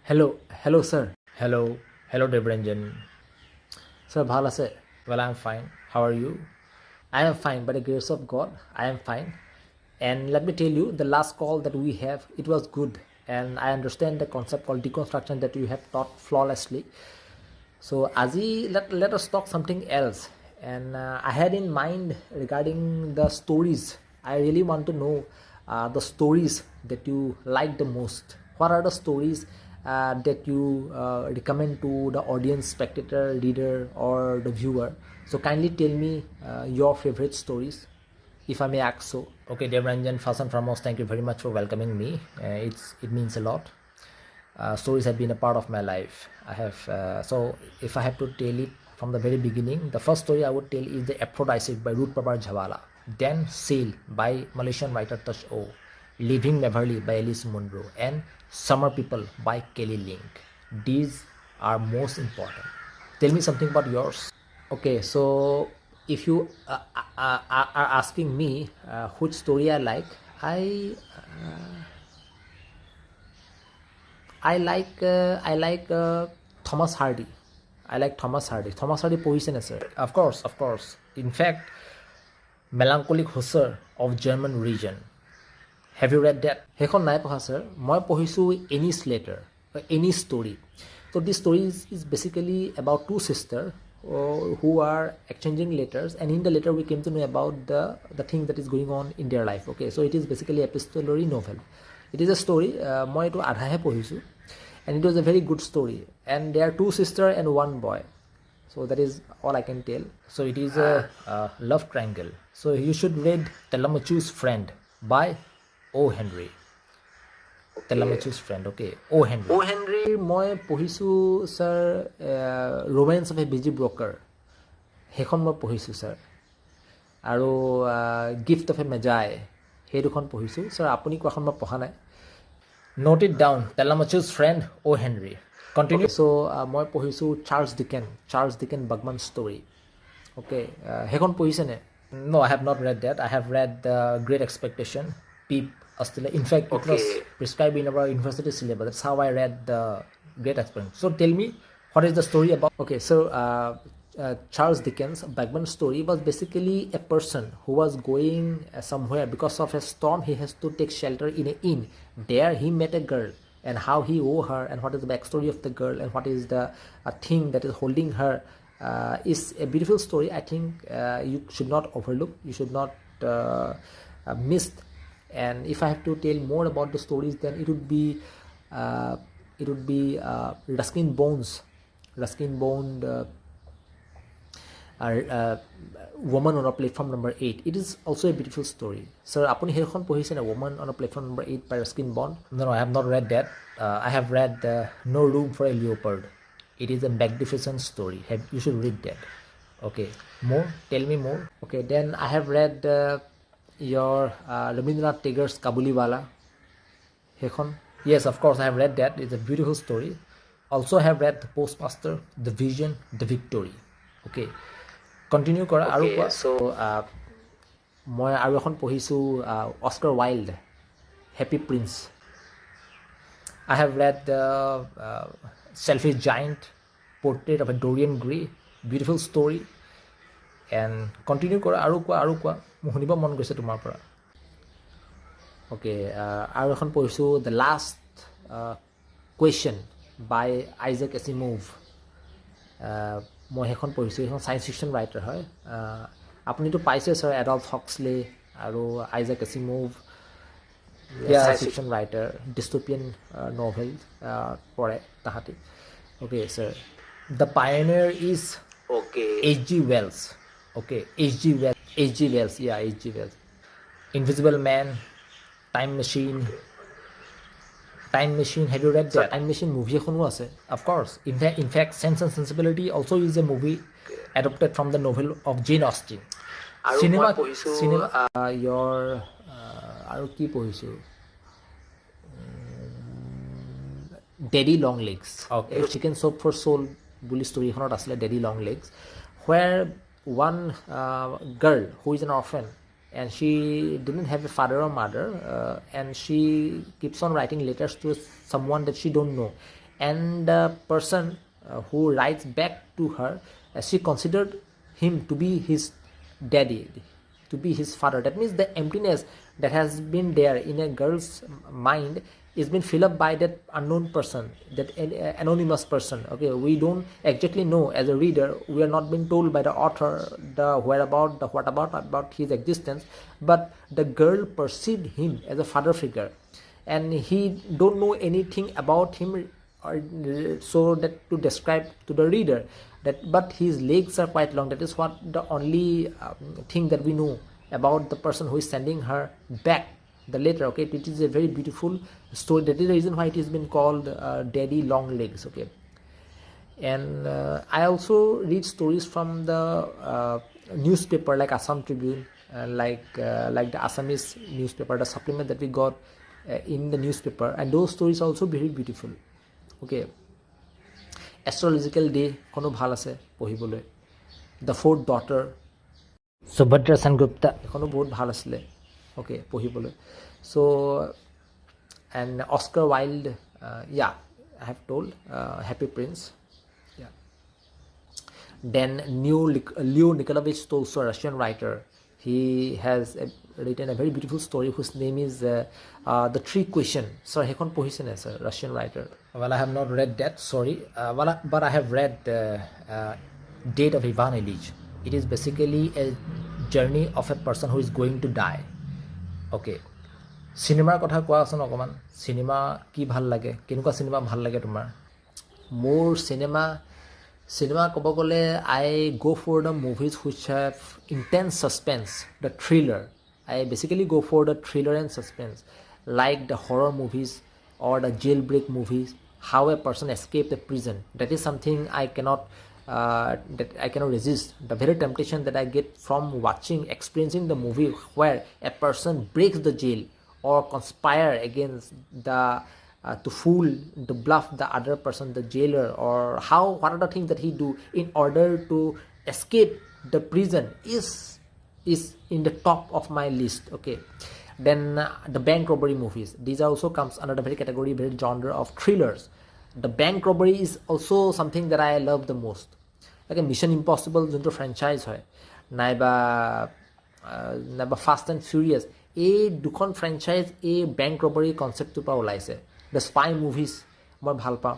Hello, sir. Hello, Debranjan. Sir, bhal ase? Well, I'm fine. How are you? I am fine, by the grace of God, I am fine. And let me tell you, the last call that we have, it was good. And I understand the concept called deconstruction that you have taught flawlessly. So, Aji, let us talk something else. And I had in mind regarding the stories. I really want to know the stories that you like the most. What are the stories that you recommend to the audience, spectator, reader, or the viewer? So, kindly tell me your favorite stories, if I may ask so. Okay, Debranjan, first and foremost, thank you very much for welcoming me. It means a lot. Stories have been a part of my life. So if I have to tell it from the very beginning, the first story I would tell is The Aphrodisiac by Ruth Prabhat Jhawala. Then Sail by Malaysian writer Tush O. Living Beverly by Alice Munro. And Summer People by Kelly Link. These are most important. Tell me something about yours. Okay, so if you are asking me which story I like, I like Thomas Hardy. I like Thomas Hardy. Thomas Hardy পঢ়িছেনে sir? Of course. In fact, Melancholic Hussar of German Region. Have you read that? সেইখন নাই পঢ়া sir. মই পঢ়িছোঁ Any Slater, Any Story. So this story is basically about two sisters who are exchanging letters, and in the letter we came to know about the thing that is going on in their life. Okay, so it is basically epistolary novel. It is a story. মই এইটো আধাহে পঢ়িছোঁ, and it was a very good story. And there are two sisters and one boy. So that is all I can tell. So it is a love triangle. So you should read Telemachu's Friend by O. Henry. Telemachu's Friend, okay. O. Henry. O. Henry মই পঢ়িছোঁ sir, Romance of a Busy Broker. সেইখন মই পঢ়িছোঁ sir. আৰু Gift of a Magi, সেই দুখন পঢ়িছোঁ sir. আপুনি কোৱাখন মই পঢ়া নাই. Note it down. Telemachu's Friend, O. Henry. Continue. Okay, so মই পঢ়িছোঁ Charles Dickens Bugman Story. Okay, সেইখন পঢ়িছেনে? No, I have not read that. I have read The Great Expectation, Peep, Astilla. In fact, it was prescribed in our university syllabus. That's how I read The Great Expectation. So tell me, what is the story about? Okay, so Charles Dickens Bugman Story was basically a person who was going somewhere because of a storm. He has to take shelter in an inn. There he met a girl, and how he owe her, and what is the backstory of the girl, and what is the thing that is holding her, is a beautiful story. I think you should not overlook, you should not miss. And if I have to tell more about the stories, then it would be Ruskin Bond, Woman on a Platform Number 8. It is also a beautiful story. Sir, আপুনি সেইখন পঢ়িছেনে Woman on a Platform Number 8 by Ruskin Bond? No, I have not read that. I have read No Room for a Leopard. It is a magnificent story. You should read that. Okay, more? Tell me more. Okay, then I have read your Rabindranath Tagore's Kabuliwala. সেইখন? Yes, of course, I have read that. It's a beautiful story. Also, I have read The Postmaster, The Vision, The Victory. Okay, continue কৰা আৰু কোৱা. So মই আৰু এখন পঢ়িছোঁ Oscar Wilde, Happy Prince. I have read The Selfish Giant, Portrait of a Dorian Gray. Beautiful story. And continue কৰা আৰু কোৱা মোৰ শুনিব মন গৈছে তোমাৰ পৰা. Okay, আৰু এখন পঢ়িছোঁ The Last Question by Isaac Asimov. মই সেইখন পঢ়িছোঁ. সেইখন চায়েন্স ফিকশ্যন ৰাইটাৰ হয়. আপুনিতো পাইছে ছাৰ এডল্ফ হক্সলে আৰু Isaac Asimov, science fiction writer, dystopian novel পঢ়ে তাহাঁতি. Okay sir. The pioneer is H.G. Wells. Okay, H.G. Wells. Yeah, H.G. Wells. Invisible Man, Time Machine. Have you read that? Time Machine movie এখনো আছে. Of course. In fact, Sense and Sensibility also is a movie adapted from the novel of Jane Austen. Cinema your আৰু কি পঢ়িছোঁ? Daddy Long Legs. Okay. Chicken Soup for Soul বুলি story এখনত আছিলে Daddy Long Legs, where one girl who is an orphan, and she didn't have a father or mother, and she keeps on writing letters to someone that she don't know, and the person who writes back to her, she considered him to be his daddy, to be his father. That means the emptiness that has been there in a girl's mind is been filled up by that unknown person, that anonymous person. Okay, we don't exactly know as a reader. We are not being told by the author the whereabout, the what about his existence, but the girl perceived him as a father figure, and he don't know anything about him, or so that to describe to the reader that, but his legs are quite long. That is what the only thing that we know about the person who is sending her back the letter. Okay, it is a very beautiful story. That is the reason why it has been called Daddy Long Legs. Okay, and I also read stories from the newspaper like Assam Tribune, like the Assamese newspaper, the supplement that we got in the newspaper, and those stories are also very beautiful. Okay, Astrological Day kono bhal ase pohibole, The Fourth Daughter, Subhadra Sengupta এখনো বহুত ভাল আছিলে okay পঢ়িবলৈ so and Oscar Wilde, yeah, I have told Happy Prince, yeah. Then Leo Nikolaevich Tolstoy, Russian writer, he has written a very beautiful story whose name is The Three Question. Sir, hekhon pohiche na sir, Russian writer? Well, I have not read that, sorry, but I have read Date of Ivan Ilyich. It is basically a journey of a person who is going to die. Okay, চিনেমাৰ কথা কোৱাচোন অকণমান, cinema কি ভাল লাগে, কেনেকুৱা cinema ভাল লাগে তোমাৰ? মোৰ চিনেমা ক'ব গ'লে I go for the movies which have intense suspense, the thriller. I basically go for the thriller and suspense, like the horror movies or the jailbreak movies, how a person escaped the prison. That is something I cannot resist. The very temptation that I get from experiencing the movie where a person breaks the jail or conspire against the to fool, to bluff the other person, the jailer, or what are the things that he do in order to escape the prison is in the top of my list. Okay, then the bank robbery movies, these also comes under the very category, very genre of thrillers. The bank robbery is also something that I love the most. Like a Mission Impossible যোনটো ফ্ৰেঞ্চাইজ হয়, নাইবা fast and furious, এই দুখন ফ্ৰেঞ্চাইজ এই bank robbery কনচেপ্টটোৰ পৰা ওলাইছে. The spy movies মই ভাল পাওঁ.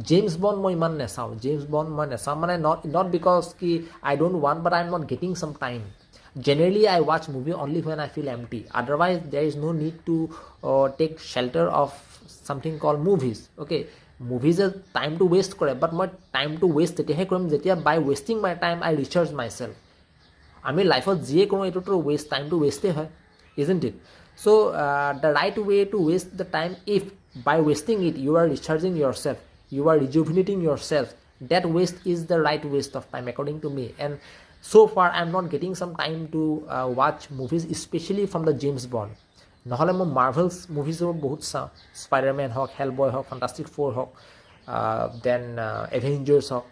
জেমছ বণ্ড মই ইমান নাচাওঁ, মানে নট বিকজ কি I don't want, but I am not getting some time. Generally, I watch movie only when I feel empty. Otherwise, there is no need to take shelter of something called movies. Okay, movies is time to waste কৰে, but মই time to waste তেতিয়াহে কৰিম যেতিয়া by wasting my time I recharge myself. আমি লাইফত যিয়ে কৰোঁ এইটোতো time to waste হয়, isn't it? So the right way to waste the time, if by wasting it you are recharging yourself, you are rejuvenating yourself, that waste is the right waste of time according to me. And so far I am not getting some time to watch movies, especially from the James Bond. নহ'লে মই মাৰ্ভেলছ মুভিজবোৰ বহুত চাওঁ, Spider-Man হওক, হেলবয় হওক, fantastic four হওক, then Avengers হওক.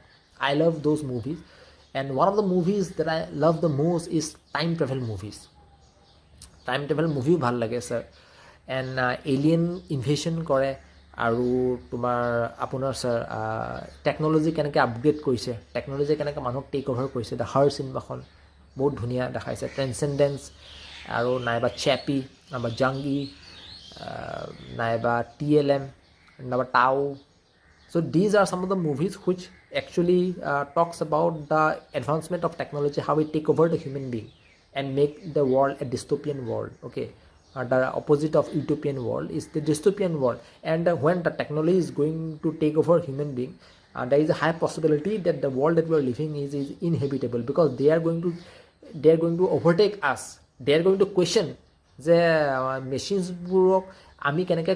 I love those movies, and one of the movies that I love the most is time travel movies. Time travel movie ভাল লাগে স্যাৰ. এণ্ড এলিয়েন ইনভেশ্যন কৰে, আৰু তোমাৰ আপোনাৰ স্যাৰ টেকন'লজি কেনেকৈ upgrade কৰিছে, টেকন'লজি কেনেকৈ মানুহক টেক অভাৰ কৰিছে. দ্য হাৰ্ট চিনেমাখন বহুত ধুনীয়া দেখাইছে. ট্ৰেন্সেণ্ডেন্স, আৰু নাইবা চেপি, নাইবা জাংগি, নাইবা TLM, নাইবা টাও. So these are some of the movies which actually talks about the advancement of technology, how it take over the human being and make the world a dystopian world. Okay, the opposite of utopian world is the dystopian world. And when the technology is going to take over human being, there is a high possibility that the world that we are living is inhabitable, because they are going to overtake us. They are going to question যে মেচিনছবোৰক আমি কেনেকৈ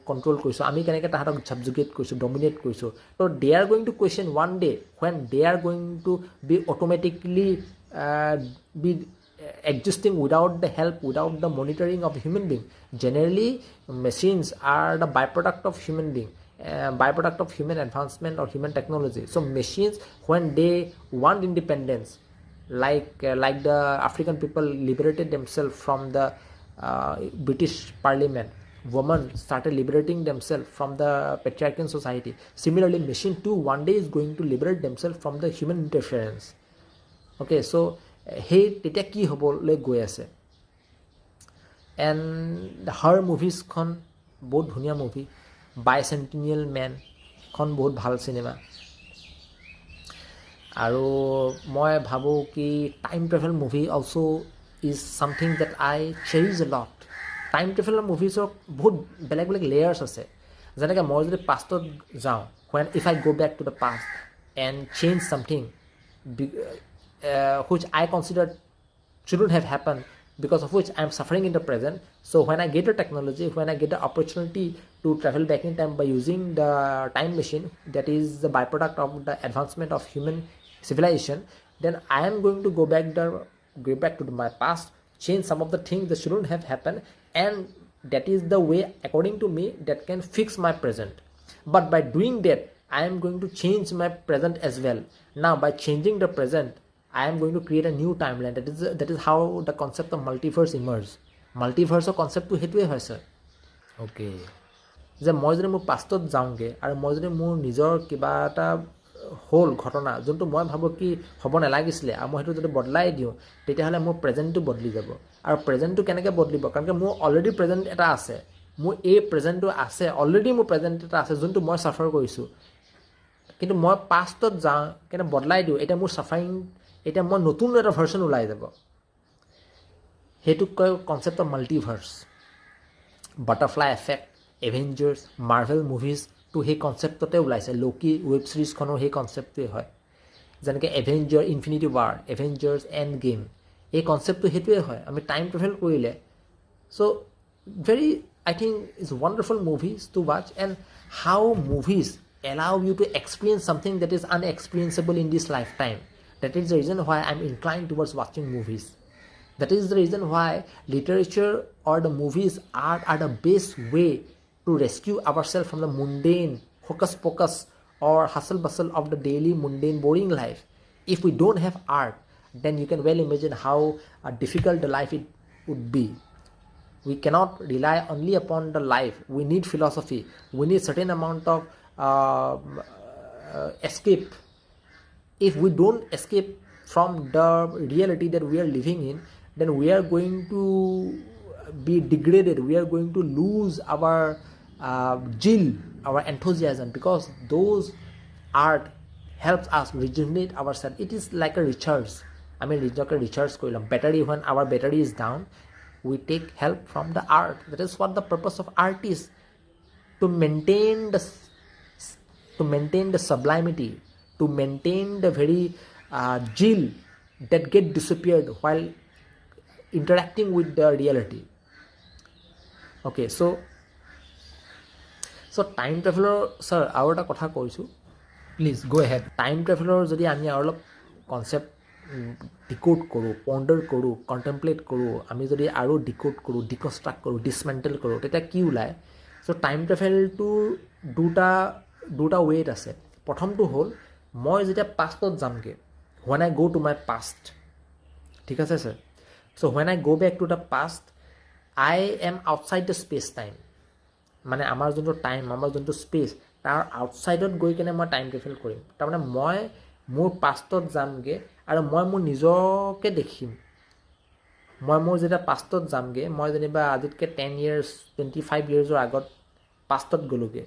control কৰিছোঁ, আমি কেনেকৈ তাহাঁতক ছাবজুগেট কৰিছোঁ, dominate কৰিছোঁ. তো they are going to question one day when they are going to be automatically be existing without the help, without the monitoring of human being. Generally, machines are the byproduct of human being, byproduct of human advancement or human technology. So machines, when they want independence, like the African people liberated themselves from the British Parliament, women started liberating themselves from the patriarchal society. Similarly, machine too one day is going to liberate themselves from the human interference. Okay, so hey তেতিয়া কি হ'বলৈ গৈ আছে and her movies খন বহুত ধুনীয়া movie Bicentennial Man খন বহুত ভাল চিনেমা আৰু মই ভাবোঁ কি time travel movie also' is something that I cherish a lot time ট্ৰেভেলৰ মুভিজৰ বহুত বেলেগ বেলেগ লেয়াৰ্ছ আছে যেনেকৈ মই যদি পাষ্টত যাওঁ when if I go back to the past and change something which I consider shouldn't have happened because of which I am suffering in the present. So when I get the technology, when I get the opportunity to travel back in time by using the time machine, that is the byproduct of the advancement of human civilization, then I am going to go back to my past, change some of the things that shouldn't have happened, and that is the way, according to me, that can fix my present. But by doing that, I am going to change my present as well. Now, by changing the present, I am going to create a new timeline. That is how the concept of multiverse emerges. Multiverse concept to হেতুৱে হয় sir okay যে মই যদি মোৰ পাষ্টত যাওঁগৈ আৰু মই যদি মোৰ নিজৰ কিবা এটা হ'ল ঘটনা যোনটো মই ভাবোঁ কি হ'ব নালাগিছিলে আৰু মই সেইটো যদি বদলাই দিওঁ তেতিয়াহ'লে মোৰ প্ৰেজেণ্টটো বদলি যাব আৰু প্ৰেজেণ্টটো কেনেকৈ বদলিব কাৰণ কি মোৰ অলৰেডি প্ৰেজেণ্ট এটা আছে মোৰ এই প্ৰেজেণ্টটো আছে অলৰেডি মোৰ প্ৰেজেণ্ট এটা আছে যোনটো মই চাফাৰ কৰিছোঁ কিন্তু মই পাষ্টত যাওঁ কেনে বদলাই দিওঁ এতিয়া মোৰ চাফাৰিং এতিয়া মই নতুন এটা ভাৰ্চন ওলাই যাব সেইটোক কয় concept of multiverse butterfly effect Avengers Marvel মুভিজটো সেই কনচেপ্টতে ওলাইছে লোকি ৱেব ছিৰিজখনৰ সেই কনচেপ্টটোৱে হয় যেনেকৈ Avenger Infinity War Avengers Endgame এই কনচেপ্টটো সেইটোৱে হয় আমি টাইম ট্ৰেভেল কৰিলে so' very I think is wonderful movies to watch and how movies allow you to experience something that is unexperienceable in this lifetime. That is the reason why I'm inclined towards watching movies. That is the reason why literature or the movies are the best way to rescue ourselves from the mundane hocus pocus or hustle bustle of the daily mundane boring life. If we don't have art, then you can well imagine how difficult the life it would be. We cannot rely only upon the life. We need philosophy. We need certain amount of escape. If we don't escape from the reality that we are living in, then we are going to be degraded. We are going to lose our zeal, our enthusiasm, because those art helps us rejuvenate ourselves. It is like a recharge. I mean, recharge koilam battery. When our battery is down, we take help from the art. That is what the purpose of art is, to maintain the sublimity, to maintain the very zeal that get disappeared while interacting with the reality. Okay, so time traveler sir আৰু এটা কথা কৈছোঁ please go ahead time ট্ৰেভেলৰ যদি আমি আৰু অলপ concept decode কৰোঁ পণ্ডাৰ কৰোঁ কণ্টেম্পলেট কৰোঁ আমি যদি আৰু ডিকোড কৰোঁ ডিকনষ্ট্ৰাক্ট কৰোঁ ডিছমেণ্টেল কৰোঁ তেতিয়া কি ওলায় চ' টাইম ট্ৰেভেলটোৰ দুটা ৱেট আছে প্ৰথমটো হ'ল মই যেতিয়া পাষ্টত যামগৈ when I go to my past ঠিক আছে sir so' when I go back to the past I am outside the space time মানে আমাৰ যোনটো টাইম আমাৰ যোনটো স্পেচ তাৰ আউটছাইডত গৈ কিনে মই টাইম ট্ৰেভেল কৰিম তাৰমানে মই মোৰ পাষ্টত যামগৈ আৰু মই মোৰ নিজকে দেখিম মই মোৰ যেতিয়া পাষ্টত যামগৈ মই যেনিবা আজিতকৈ 10 years 25 yearsৰ আগত পাষ্টত গ'লোগৈ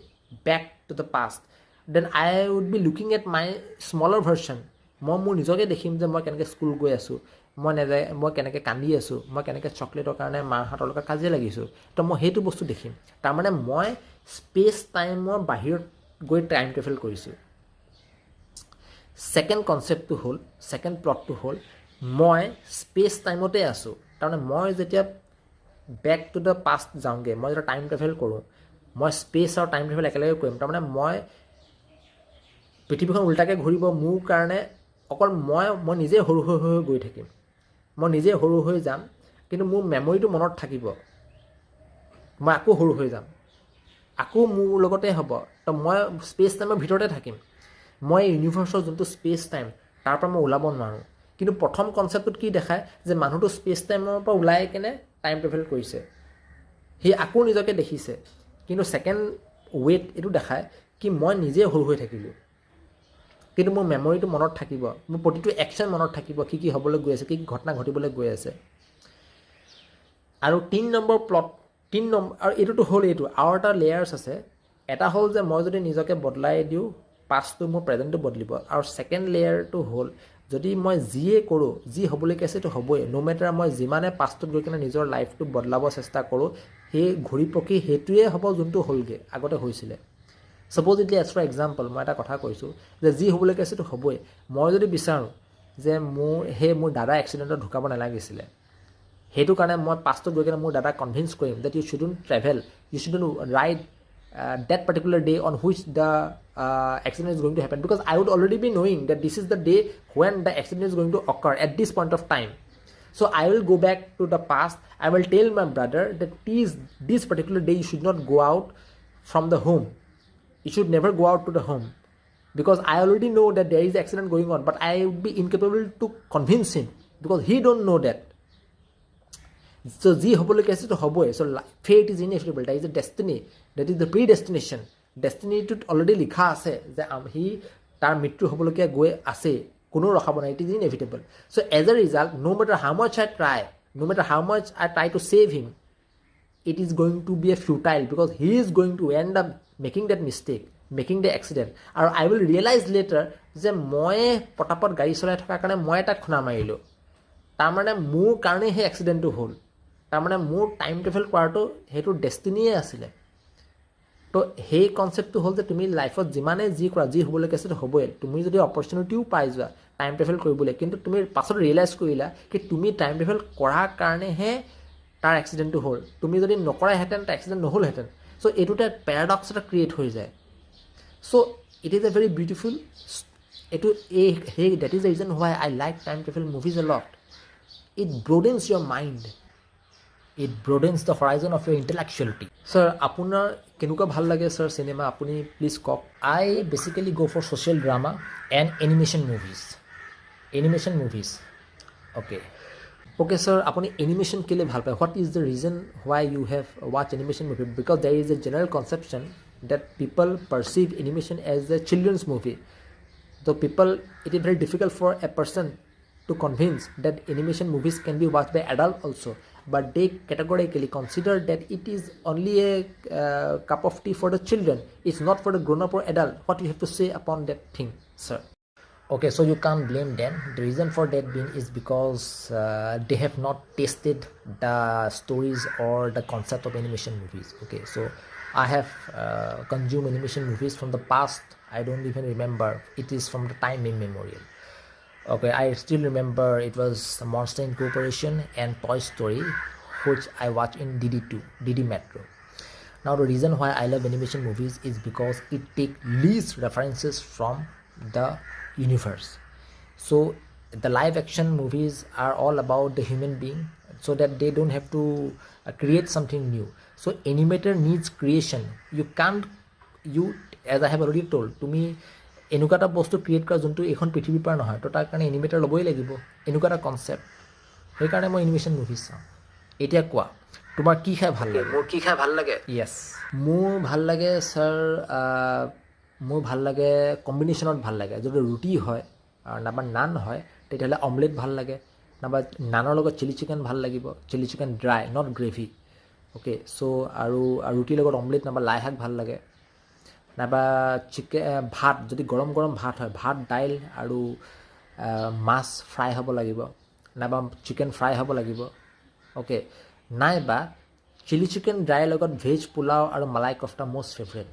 back to the past, then I would be looking at my smaller version. মই মোৰ নিজকে দেখিম যে মই কেনেকৈ স্কুল গৈ আছোঁ মই কেনেকৈ কান্দি আছোঁ মই কেনেকৈ চকলেটৰ কাৰণে মাহঁতৰ লগত কাজিয়া লাগিছোঁ তো মই সেইটো বস্তু দেখিম তাৰমানে মই স্পেচ টাইমৰ বাহিৰত গৈ টাইম ট্ৰেভেল কৰিছোঁ ছেকেণ্ড কনচেপ্টটো হ'ল ছেকেণ্ড প্লটটো হ'ল মই স্পেচ টাইমতে আছোঁ তাৰমানে মই যেতিয়া বেক টু দ্য পাষ্ট যাওঁগৈ মই যেতিয়া টাইম ট্ৰেভেল কৰোঁ মই স্পেচ আৰু টাইম ট্ৰেভেল একেলগে কৰিম তাৰমানে মই পৃথিৱীখন উল্টাকৈ ঘূৰিব মোৰ কাৰণে অকল মই নিজে সৰু হৈ গৈ থাকিম মই নিজে সৰু হৈ যাম কিন্তু মোৰ মেমৰিটো মনত থাকিব মই আকৌ সৰু হৈ যাম আকৌ মোৰ লগতে হ'ব তো মই স্পেচ টাইমৰ ভিতৰতে থাকিম মই ইউনিভাৰ্চৰ যোনটো স্পেচ টাইম তাৰ পৰা মই ওলাব নোৱাৰোঁ কিন্তু প্ৰথম কনচেপ্টটোত কি দেখায় যে মানুহটো স্পেচ টাইমৰ পৰা ওলাই কেনে টাইম ট্ৰেভেল কৰিছে সি আকৌ নিজকে দেখিছে, কিন্তু ছেকেণ্ড ৱেত এইটো দেখায় কি মই নিজে সৰু হৈ থাকিলোঁ, কিন্তু মোৰ মেমৰিটো মনত থাকিব, মোৰ প্ৰতিটো একশ্যন মনত থাকিব, কি কি হ'বলৈ গৈ আছে, কি কি ঘটনা ঘটিবলৈ গৈ আছে। আৰু 3 নম্বৰ প্লট, 3 নম্বৰ, আৰু এইটোতো হ'ল এইটো আৰু এটা লেয়াৰ্ছ আছে। এটা হ'ল যে মই যদি নিজকে বদলাই দিওঁ, পাষ্টটো মোৰ প্ৰেজেণ্টটো বদলিব। আৰু ছেকেণ্ড লেয়াৰটো হ'ল যদি মই যিয়ে কৰোঁ, যি হ'বলৈকে আছে সেইটো হ'বই, ন' মেটাৰ মই যিমানে পাষ্টত গৈ কিনে নিজৰ লাইফটো বদলাব চেষ্টা কৰোঁ, সেই ঘূৰি পকি সেইটোৱে হ'ব যোনটো হ'লগৈ, আগতে হৈছিলে। ছাপ'জিটলি এজ ফৰ এক্সাম্পল মই এটা কথা কৈছোঁ যে যি হ'বলৈকে আছে সেইটো হ'বই। মই যদি বিচাৰোঁ যে মোৰ দাদা এক্সিডেণ্টত ঢুকাব নালাগিছিলে, সেইটো কাৰণে মই পাষ্টত গৈ কিনে মোৰ দাদাক কনভিন্স কৰিম that you shouldn't travel, you shouldn't ride that particular day on which the accident is going to happen, because I would already be knowing that this is the day when the accident is going to occur at this point of time. So I will go back to the past, I will tell my brother that this particular day you should not go out from the home, you should never go out to the home, because I already know that there is accident going on, but I would be incapable to convince him because he don't know that. So যি হ'বলৈকে আছে তো হ'বই। So' fate is inevitable, that is the destiny, that is the predestination. ডেষ্টিনিটোত already লিখা আছে যে সি তাৰ মৃত্যু হ'বলৈকে গৈ আছে, কোনো ৰখাব নাই, it is inevitable. So' as a result, no' matter how much I try, no' matter how much I try to save him, it is going to be a futile, because he is going to end up making that mistake, making the accident. আৰু I will realize later যে মই পটাপট গাড়ী চলাই থকাৰ কাৰণে মই তাক খুন্দা মাৰিলোঁ, তাৰমানে মোৰ কাৰণেই সেই এক্সিডেণ্টটো হ'ল, তাৰমানে মোৰ টাইম ট্ৰেভেল কৰাটো সেইটো ডেষ্টিনিয়ে আছিলে। তো সেই কনচেপ্টটো হ'ল যে তুমি লাইফত যিমানে যি কৰা, যি হ'বলৈকে আছে সেইটো হ'বই। তুমি যদি অপৰচুনিটিও পাই যোৱা টাইম ট্ৰেভেল কৰিবলৈ, কিন্তু তুমি পাছত ৰিয়েলাইজ কৰিলা কি তুমি টাইম ট্ৰেভেল কৰাৰ কাৰণেহে তাৰ এক্সিডেণ্টটো হ'ল, তুমি যদি নকৰাহেঁতেন তাৰ এক্সিডেণ্ট নহ'লহেঁতেন। চ' এইটোতে পেৰাডক্স এটা ক্ৰিয়েট হৈ যায়। So' it is a very beautiful, এইটো that is the reason why I like time travel movies a lot. It broadens your mind, it broadens the horizon of your intellectuality. Sir আপোনাৰ কেনেকুৱা ভাল লাগে sir cinema, আপুনি please কওক। I basically go' for social drama and animation movies. Okay sir, আপুনি animation কেলৈ ভাল পায়? What is the reason why you have watch animation movie? Because there is a general conception that people perceive animation as a children's movie. So it is very difficult for a person to convince that animation movies can be watched by adult also, but they categorically consider that it is only a cup of tea for the children, it's not for the grown up or adult. What you have to say upon that thing, sir? Okay, so you can't blame them. The reason for that being is because they have not tasted the stories or the concept of animation movies. Okay, so I have consumed animation movies from the past. I don't even remember. It is from the time immemorial. Okay, I still remember it was Monster Incorporation and Toy Story, which I watched in DD Metro. Now the reason why I love animation movies is because it takes least references from the universe. So the live action movies are all about the human being, so that they don't have to create something new. So animator needs creation. As I have already told, তুমি এনেকুৱা এটা বস্তু create কৰা যোনটো এইখন পৃথিৱীৰ পৰা নহয়, তো তাৰ কাৰণে এনিমেটাৰ ল'বই লাগিব, এনেকুৱা এটা কনচেপ্ট। সেইকাৰণে মই এনিমেশ্যন মুভিজ চাওঁ। এতিয়া কোৱা, তোমাৰ কি খাই ভাল লাগে? মোৰ কি খাই ভাল লাগে? য়েছ, মোৰ ভাল লাগে ছাৰ, মোৰ ভাল লাগে কম্বিনেশ্যনত ভাল লাগে। যদি ৰুটি হয় নাইবা নান হয় তেতিয়াহ'লে অমলেট ভাল লাগে, নাইবা নানৰ লগত চিলি চিকেন ভাল লাগিব, chilli chicken dry, not gravy. Okay, so' আৰু ৰুটিৰ লগত অমলেট নাইবা লাই শাক ভাল লাগে, নাইবা ভাত, যদি গৰম গৰম ভাত হয়, ভাত দাইল আৰু মাছ ফ্ৰাই হ'ব লাগিব, নাইবা চিকেন ফ্ৰাই হ'ব লাগিব। অ'কে, নাইবা চিলি চিকেন ড্ৰাইৰ লগত ভেজ পোলাও আৰু malai kofta most favourite.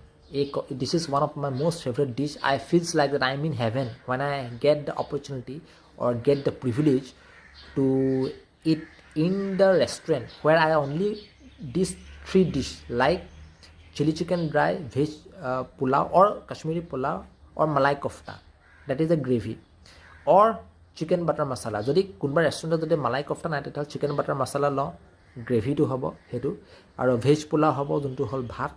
This is one of my most favorite dish. I feels like that I'm in heaven when I get the opportunity or get the privilege to eat in the restaurant where I only these 3 dishes like chili chicken dry, veg pulao or Kashmiri pulao or malai kofta, that is a gravy, or chicken butter masala. যদি কোনোবা ৰেষ্টুৰেণ্টত যদি মালাই কফ্তা নাই তেতিয়াহ'লে chicken butter মছলা লওঁ, গ্ৰেভিটো হ'ব সেইটো, আৰু ভেজ পোলাও হ'ব যোনটো হ'ল ভাত,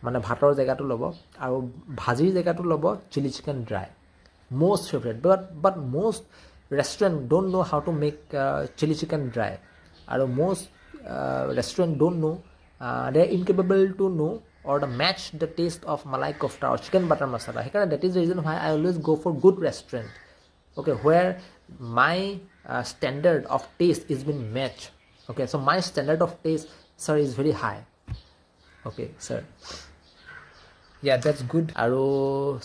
মানে ভাতৰ জেগাটো ল'ব, আৰু ভাজিৰ জেগাটো ল'ব chilli chicken dry. most favorite, but most restaurant don't know how to make chili chicken dry, আৰু most restaurant don't know They are incapable to know or to match the taste of malai kofta or chicken butter masala. That is the reason why I always go for good restaurant, okay, where my standard of taste is been matched. Okay, so my standard of taste, sir, is very high. Okay, sir. Yeah, that's good. আৰু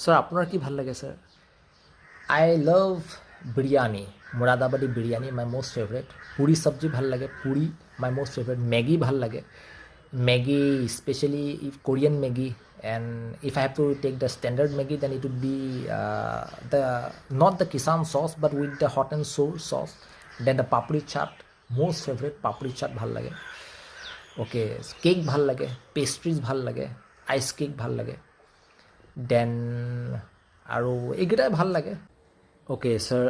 sir আপোনাৰ কি ভাল লাগে sir? I love biryani. Muradabadi biryani, my most favorite. Puri sabji bhal lage. Puri, my most favorite. Maggi bhal lage. Maggi, especially if Korean Maggi. And if I have to take the standard Maggi, then it would be not the Kisan sauce, but with the hot and sour sauce. Then the papri chaat, most favorite papri chaat bhal lage. Okay, cake bhal lage. Pastries bhal lage. Ice cake bhal lage. Then আৰু এইকেইটাই ভাল লাগে. Okay, sir.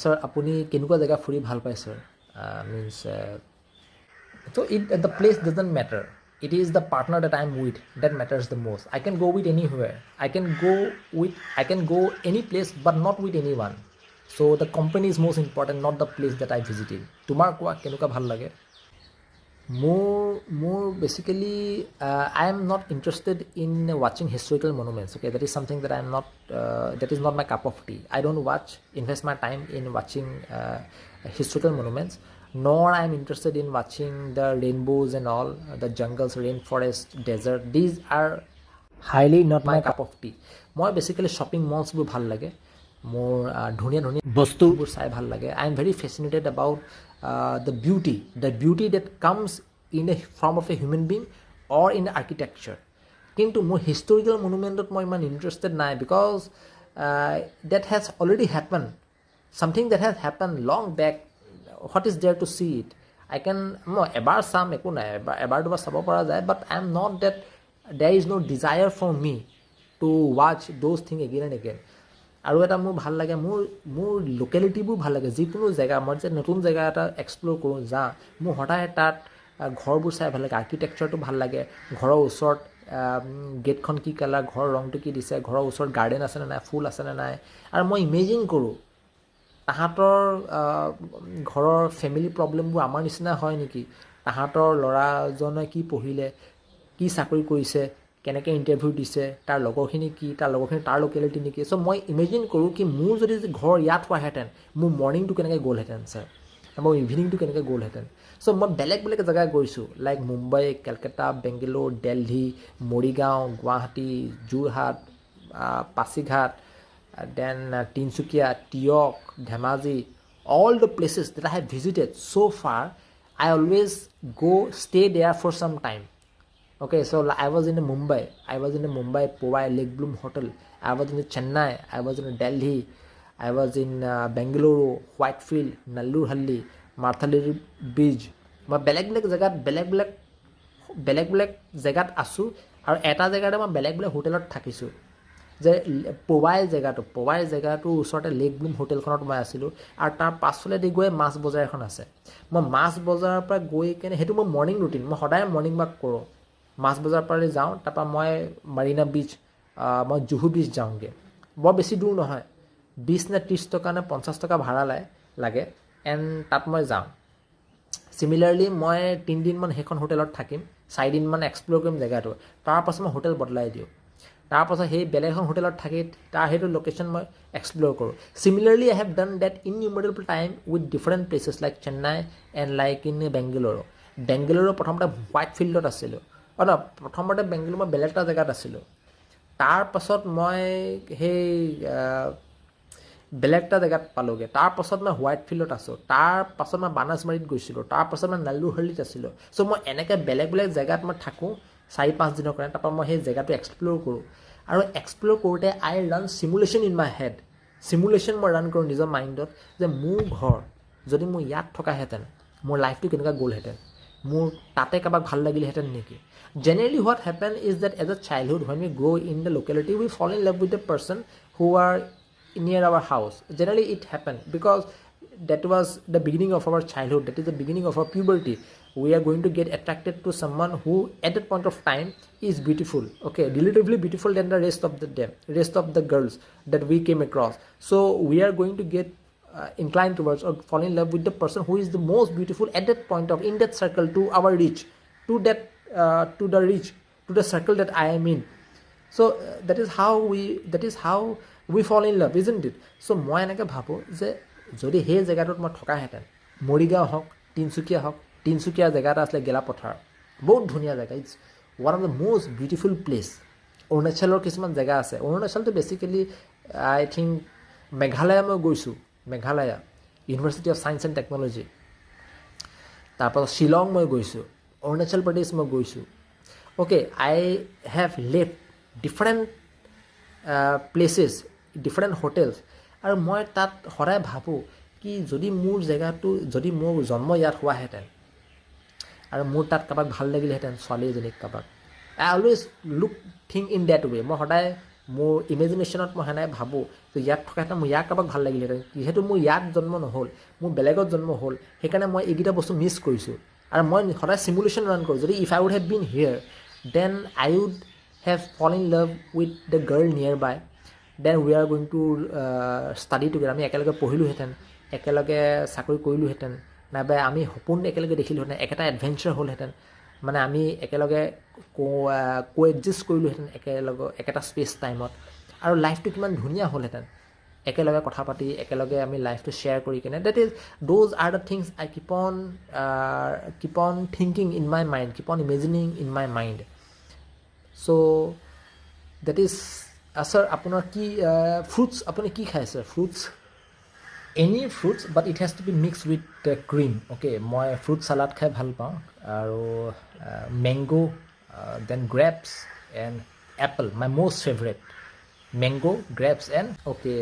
Sir, আপুনি কেনেকুৱা জেগা ফুৰি ভাল পায় sir? Means So the place doesn't matter. It is the partner that I'm with that matters the most. I can go with anywhere. I can go any place, but not with anyone. So the company is most important, not the place that I visited. তোমাৰ কোৱা কেনেকুৱা ভাল লাগে? More basically, I am not interested in watching historical monuments. Okay, that is something that I am not. That is not my cup of tea. I don't invest my time in watching historical monuments. Nor I am interested in watching the rainbows and all, the jungles, rainforest, desert. These are highly not my cup of tea. More basically shopping malls bur bhal lage. More dhuniya bostu bur sai bhal lage. I am very fascinated about the beauty that comes in the form of a human being or in the architecture. Kintu more historical monument moi man interested nai, because that has already happened. Something that has happened long back. What is there to see it? I can ebar sam eku nai, ebar dubar sabo para jay, but I am not that. There is no desire for me to watch those things again and again. আৰু এটা মোৰ ভাল লাগে, মোৰ লোকেলিটিবোৰ ভাল লাগে. যিকোনো জেগা মই যে নতুন জেগা এটা এক্সপ্ল'ৰ কৰোঁ যাওঁ, মোৰ সদায় তাত ঘৰবোৰ চাই ভাল লাগে, আৰ্কিটেক্সাৰটো ভাল লাগে, ঘৰৰ ওচৰত গেটখন কি কালাৰ, ঘৰৰ ৰংটো কি দিছে, ঘৰৰ ওচৰত গাৰ্ডেন আছেনে নাই, ফুল আছেনে নাই. আৰু মই ইমেজিন কৰোঁ তাহাঁতৰ ঘৰৰ ফেমিলি প্ৰব্লেমবোৰ আমাৰ নিচিনা হয় নেকি, তাহাঁতৰ ল'ৰাজনে কি পঢ়িলে, কি চাকৰি কৰিছে, কেনেকৈ ইণ্টাৰভিউ দিছে, তাৰ লগৰখিনি কি, তাৰ লগৰখিনি তাৰ লোকেলিটি নেকি. চ' মই ইমেজিন কৰোঁ কি মোৰ যদি ঘৰ ইয়াত হোৱাহেঁতেন মোৰ মৰ্ণিংটো কেনেকৈ গ'লহেঁতেন ছাৰ, মোৰ ইভিনিংটো কেনেকৈ গ'লহেঁতেন. চ' মই বেলেগ জেগাত গৈছোঁ, like Mumbai, Calcutta, Bangalore, Delhi, Morigaon, Guwahati, Jorhat, Pasighat, then Tinsukia, Teok, Dhemaji, all the places that I have visited so far, I always stay there for some time. Okay, so I was in Mumbai, Powai Lake Bloom Hotel. I was in Chennai, I was in Delhi, I was in Bengaluru, Whitefield, Nallurhalli, Marthaleri Beach. মই বেলেগ জেগাত আছোঁ, আৰু এটা জেগাতে মই বেলেগ হোটেলত থাকিছোঁ. যে পৱাই জেগাটোৰ ওচৰতে লেক ব্লুম হোটেলখনত মই আছিলোঁ, আৰু তাৰ পাছফালেদি গৈ মাছ বজাৰ এখন আছে. মই মাছ বজাৰৰ পৰা গৈ কেনে, সেইটো মোৰ মৰ্ণিং ৰুটিন, মই সদায় মৰ্ণিং ৱাক কৰোঁ. মাছ বজাৰৰ পৰা যাওঁ, তাৰপৰা মই মাৰিনা বিচ, মই জুহু বিচ যাওঁগৈ. বৰ বেছি দূৰ নহয়, 20 নে 30 টকা নে 50 টকা ভাড়া লাগে, এণ্ড তাত মই যাওঁ. চিমিলাৰলি মই 3 দিনমান সেইখন হোটেলত থাকিম, 4 দিনমান এক্সপ্ল'ৰ কৰিম জেগাটো, তাৰপাছত মই হোটেল বদলাই দিওঁ. তাৰপাছত সেই বেলেগ এখন হোটেলত থাকি তাৰ সেইটো লোকেশ্যন মই এক্সপ্ল'ৰ কৰোঁ. Similarly I have done that innumerable time with different places like Chennai and like in Bengaluru. প্ৰথমতে হোৱাইট ফিল্ডত আছিলোঁ, প্ৰথমতে বেংগালুৰু মই বেলেগ এটা জেগাত আছিলোঁ. তাৰপাছত মই সেই বেলেগ এটা জেগাত পালোঁগৈ, তাৰপাছত মই হোৱাইট ফিল্ডত আছোঁ, তাৰপাছত মই বানাজমাৰীত গৈছিলোঁ, তাৰপাছত মই নাল্লুহাল্লিত আছিলোঁ. চ' মই এনেকৈ বেলেগ জেগাত মই থাকোঁ 4-5 দিনৰ কাৰণে. তাৰপৰা মই সেই জেগাটো এক্সপ্ল'ৰ কৰোঁ, আৰু এক্সপ্ল'ৰ কৰোঁতে আই run simulation in my head. Simulation মই ৰান কৰোঁ নিজৰ মাইণ্ডত, যে মোৰ ঘৰ যদি মোৰ ইয়াত থকাহেঁতেন মোৰ লাইফটো কেনেকুৱা গ'লহেঁতেন, মোৰ তাতে কাৰোবাক ভাল লাগিলেহেঁতেন নেকি. Generally what happens is that as a childhood, when we grow in the locality, we fall in love with the person who are near our house. Generally it happened because that was the beginning of our childhood, that is the beginning of our puberty. We are going to get attracted to someone who at that point of time is beautiful, okay, relatively beautiful than the rest of the girls that we came across. So we are going to get inclined towards or fall in love with the person who is the most beautiful at that point of, in that circle, to our reach, to that to the reach, to the circle that I am in. So that is how we fall in love, isn't it? So মই এনেকৈ ভাবোঁ যে যদি সেই জেগাটোত মই থকাহেঁতেন, মৰিগাঁও হওক, তিনিচুকীয়া জেগা এটা আছিলে গেলাপথাৰ, বহুত ধুনীয়া জেগা, it's one of the most beautiful place. অৰুণাচলৰ কিছুমান জেগা আছে, অৰুণাচলটো বেচিকেলি আই থিংক মেঘালয়া মই গৈছোঁ, Meghalaya university of science and technology, তাৰপাছত শ্বিলং মই গৈছোঁ, অৰুণাচল প্ৰদেশ মই গৈছোঁ। Okay, I have lived different places, different hotels, আৰু মই তাত সদায় ভাবোঁ কি যদি মোৰ জেগাটো, যদি মোৰ জন্ম ইয়াত হোৱাহেঁতেন আৰু মোৰ তাত কাৰোবাক ভাল লাগিলেহেঁতেন, ছোৱালী এজনীক কাৰোবাক, I always look think in that way. মই সদায় মোৰ ইমেজিনেশ্যনত মই সেনাই ভাবোঁ যে ইয়াত থকাহেঁতেন মোৰ ইয়াক কাৰোবাক ভাল লাগিলেহেঁতেন, যিহেতু মোৰ ইয়াত জন্ম নহ'ল, মোৰ বেলেগত জন্ম হ'ল, সেইকাৰণে মই এইকেইটা বস্তু মিছ কৰিছোঁ। আৰু মই সদায় চিমুলেশ্যন ৰান কৰোঁ, যদি if I would have been here then I would have fall in love with the girl near by, then we are going to study together, আমি একেলগে পঢ়িলোহেঁতেন, একেলগে চাকৰি কৰিলোহেঁতেন, নাইবা আমি সপোন একেলগে দেখিলোহেঁতেন, একেটা এডভেঞ্চাৰ হ'লহেঁতেন, মানে আমি একেলগে কোএক্সিষ্ট কৰিলোহেঁতেন একেলগে একেটা স্পেচ টাইমত, আৰু লাইফটো কিমান ধুনীয়া হ'লহেঁতেন, একেলগে কথা পাতি একেলগে আমি লাইফটো শ্বেয়াৰ কৰি কিনে। That is those are the things I keep on thinking in my mind, keep on imagining in my mind. So' that is sir আপোনাৰ কি ফ্ৰুটছ আপুনি কি খায় sir? Fruits any fruits, but it has to be mix with cream. Okay, মই fruit salad খাই ভাল পাওঁ, আৰু mango, then grapes and apple, my most favourite. Mango, grapes and okay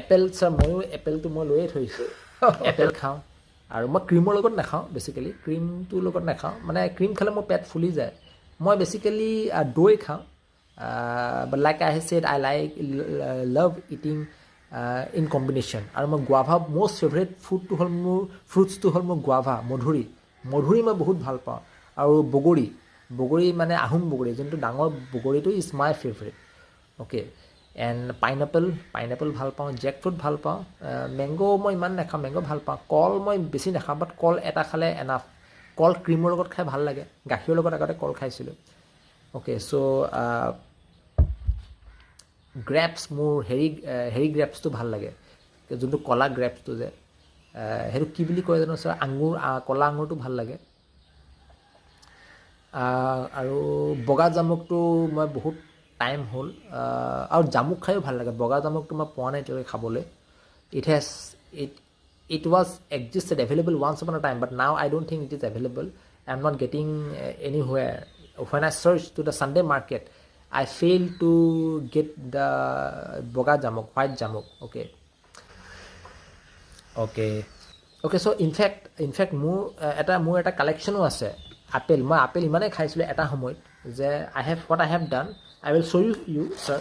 apple sir, ময়ো এপলটো মই লৈয়ে থৈছোঁ, এপল খাওঁ, আৰু মই ক্ৰীমৰ লগত নাখাওঁ, বেচিকেলি ক্ৰীমটোৰ লগত নাখাওঁ, মানে ক্ৰীম খালে মোৰ পেট ফুলি যায়। মই বেচিকেলি দৈ খাওঁ, but like I said I love eating in combination. আৰু মই গুৱাভা, মষ্ট ফেভৰেট ফ্ৰুটটো হ'ল মোৰ, ফ্ৰুটছটো হ'ল মোৰ গুৱাভা, মধুৰি মই বহুত ভাল পাওঁ, আৰু বগৰী মানে আহোম বগৰী, যোনটো ডাঙৰ বগৰীটো is my favourite. Okay, and pineapple ভাল পাওঁ, জেক ফ্ৰুট ভাল পাওঁ, মেংগ' মই ইমান নাখাওঁ, মেংগ' ভাল পাওঁ, কল মই বেছি নাখাওঁ, বাট কল এটা খালে এনাফ, কল ক্ৰীমৰ লগত খাই ভাল লাগে, গাখীৰৰ লগত আগতে কল খাইছিলোঁ। অ'কে, চ' গ্ৰেপছ, মোৰ হেৰি গ্ৰেপছটো ভাল লাগে, যোনটো কলা গ্ৰেপছটো যে, সেইটো কি বুলি কয় জানো ছাৰ, আঙুৰ, কলা আঙুৰটো ভাল লাগে। আৰু বগা জামুকটো মই বহুত টাইম হ'ল, আৰু জামুক খায়ো ভাল লাগে, বগা জামুকটো মই পোৱা নাই এতিয়ালৈকে খাবলৈ। It was existed available once upon a time, but now I don't think it is available. I'm not getting anywhere. When I search to the Sunday market, I fail to get the boga jamuk, white jamuk. Okay, so in fact মোৰ এটা কালেকশ্যনো আছে apple. মই apple ইমানেই খাইছিলোঁ এটা সময়ত যে what I have done, I will show you sir.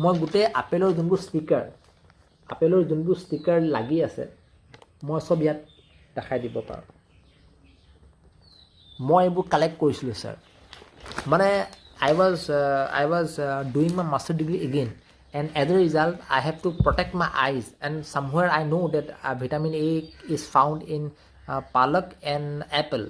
মই গোটেই আপেলৰ যোনবোৰ ষ্টিকাৰ লাগি আছে, মই চব ইয়াত দেখাই দিব পাৰোঁ। মই এইবোৰ কালেক্ট কৰিছিলোঁ ছাৰ, মানে I was doing my master degree again, and as a result I have to protect my eyes, and somewhere I know that vitamin A is found in palak and apple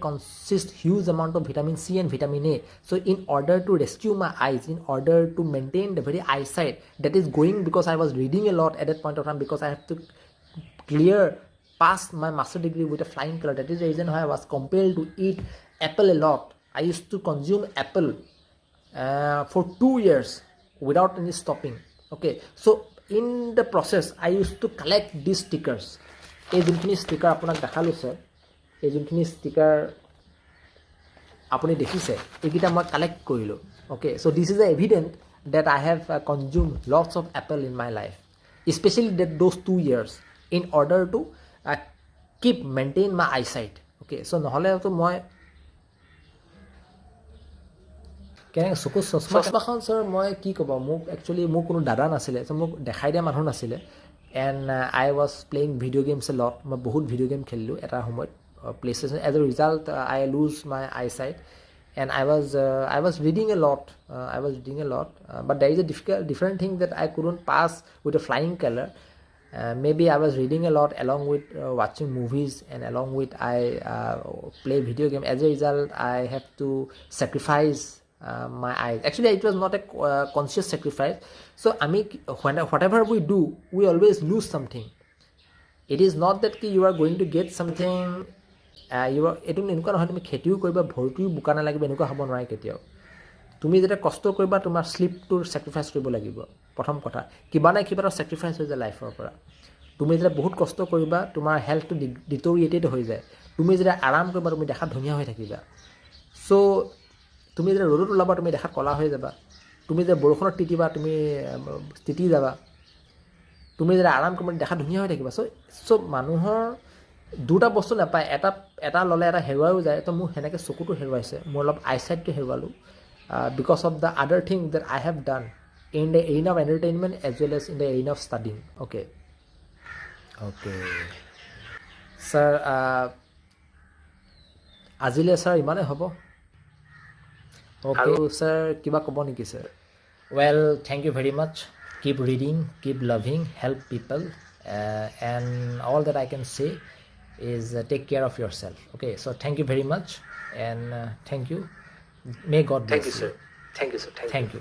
consists huge amount of vitamin C and vitamin A. So in order to rescue my eyes, in order to maintain the very eyesight that is going, because I was reading a lot at that point of time, because I have to pass my master degree with a flying color. That is the reason why I was compelled to eat apple a lot. I used to consume apple for 2 years without any stopping. Okay, so in the process I used to collect these stickers. এই যোনখিনি sticker আপোনাক দেখালোঁ sir, এই যোনখিনি sticker আপুনি দেখিছে, এইকেইটা মই কালেক্ট কৰিলোঁ। Okay, so' this is a evident that I have consumed lots of apple in my life, especially those 2 years, in order to maintain my eyesight. Okay, so নহ'লেতো মই কেনেকৈ চকু চশমাখন ছাৰ মই কি ক'ব, মোৰ কোনো দাদা নাছিলে, চ' মোক দেখাই দিয়া মানুহ নাছিলে, and I was playing video' games a lot. মই বহুত ভিডিঅ' গেম খেলিলোঁ এটা সময়ত, PlayStation. As a result I lose my eyesight, and I was reading a lot, but there is a different thing that I couldn't pass with a flying color. Maybe I was reading a lot along with watching movies, and along with I play video game. As a result, I have to sacrifice my eyes. Actually, it was not a conscious sacrifice. So whatever we do, we always lose something. It is not that you are going to get something. এইটো এনেকুৱা নহয় তুমি খেতিও কৰিবা ভৰিটোও বোকা নালাগিব, এনেকুৱা হ'ব নোৱাৰে কেতিয়াও। তুমি যেতিয়া কষ্ট কৰিবা তোমাৰ শ্লিপটোৰ ছেক্ৰিফাইচ কৰিব লাগিব। প্ৰথম কথা, কিবা নাই কিবা এটা ছেক্ৰিফাইচ হৈ যায় লাইফৰ পৰা। তুমি যেতিয়া বহুত কষ্ট কৰিবা তোমাৰ হেল্থটো ডিটৰিয়েটেড হৈ যায়। তুমি যেতিয়া আৰাম কৰিবা তুমি দেখাত ধুনীয়া হৈ থাকিবা। চ' তুমি যেতিয়া ৰ'দত ওলাবা তুমি দেখাত ক'লা হৈ যাবা। তুমি যেতিয়া বৰষুণত তিতিবা তুমি তিতি যাবা। তুমি যেতিয়া আৰাম কৰিবা দেখাত ধুনীয়া হৈ থাকিবা। চ' মানুহৰ দুটা বস্তু নাপায়, এটা ল'লে এটা হেৰুৱাও যায়। তো মোৰ সেনেকৈ চকুটো হেৰুৱাইছে, মোৰ অলপ আইচাইটটো হেৰুৱালোঁ because of the other thing that I have done in the arena of entertainment as well as in the arena of studying. Okay, sir, আজিলৈ ছাৰ ইমানেই হ'ব। আৰু ছাৰ কিবা ক'ব নেকি sir? Well, thank you very much. Keep reading, keep loving, help people, and all that I can say is take care of yourself. Okay, so thank you very much, and thank you. May God bless you. Thank you, sir. Thank you.